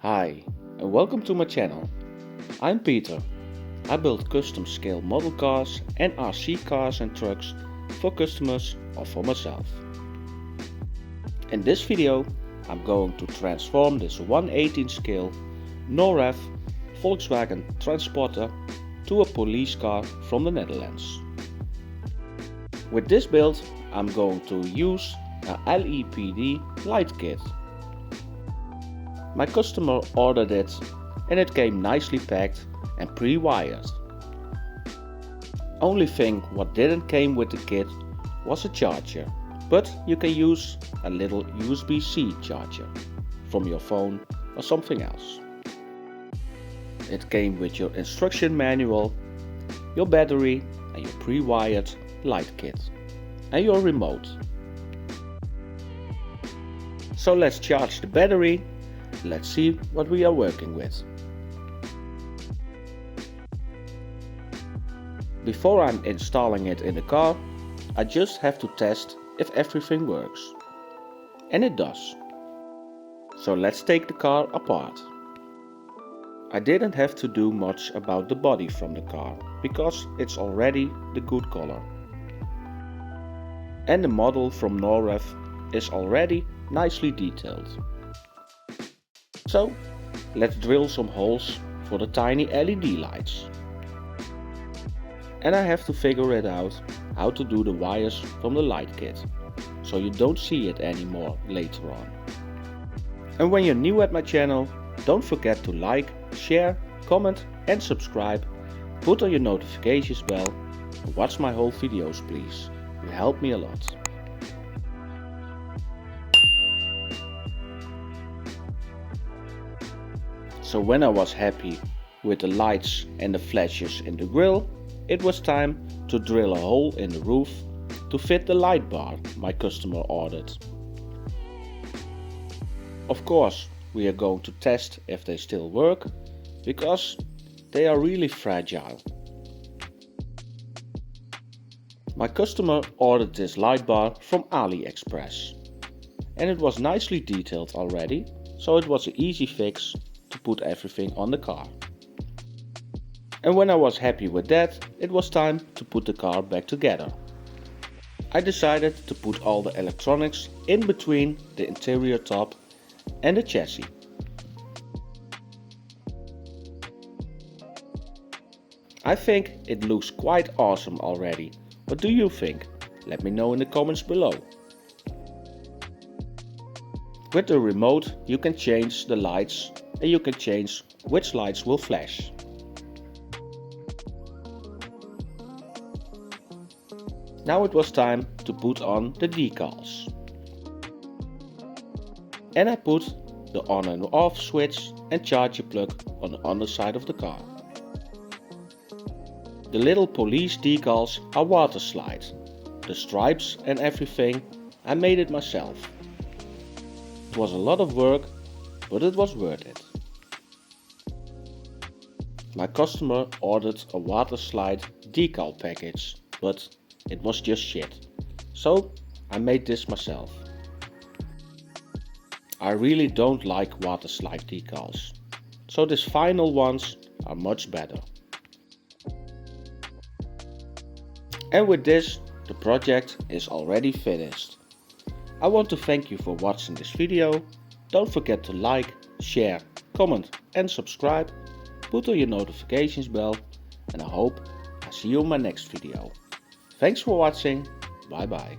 Hi, and welcome to my channel. I'm Peter. I build custom scale model cars and RC cars and trucks for customers or for myself. In this video I'm going to transform this 1/18 scale Norev Volkswagen Transporter to a police car from the Netherlands. With this build I'm going to use a LEPD light kit. My customer ordered it and it came nicely packed and pre-wired. Only thing what didn't came with the kit was a charger, but you can use a little USB-C charger from your phone or something else. It came with your instruction manual, your battery and your pre-wired light kit and your remote. So let's charge the battery. Let's see what we are working with. Before I'm installing it in the car, I just have to test if everything works. And it does. So let's take the car apart. I didn't have to do much about the body from the car, because it's already the good color. And the model from Norev is already nicely detailed. So let's drill some holes for the tiny LED lights. And I have to figure it out how to do the wires from the light kit, so you don't see it anymore later on. And when you're new at my channel, don't forget to like, share, comment and subscribe. Put on your notifications bell and watch my whole videos please. You help me a lot. So when I was happy with the lights and the flashes in the grille, it was time to drill a hole in the roof to fit the light bar my customer ordered. Of course, we are going to test if they still work, because they are really fragile. My customer ordered this light bar from AliExpress and it was nicely detailed already, so it was an easy fix to put everything on the car. And when I was happy with that, it was time to put the car back together. I decided to put all the electronics in between the interior top and the chassis. I think it looks quite awesome already. What do you think? Let me know in the comments below. With the remote you can change the lights and you can change which lights will flash. Now it was time to put on the decals. And I put the on and off switch and charger plug on the underside of the car. The little police decals are water slide. The stripes and everything I made it myself. It was a lot of work, but it was worth it. My customer ordered a water slide decal package, but it was just shit. So I made this myself. I really don't like water slide decals, so these final ones are much better. And with this, the project is already finished. I want to thank you for watching this video. Don't forget to like, share, comment and subscribe. Put on your notifications bell and I hope I see you in my next video. Thanks for watching. Bye bye.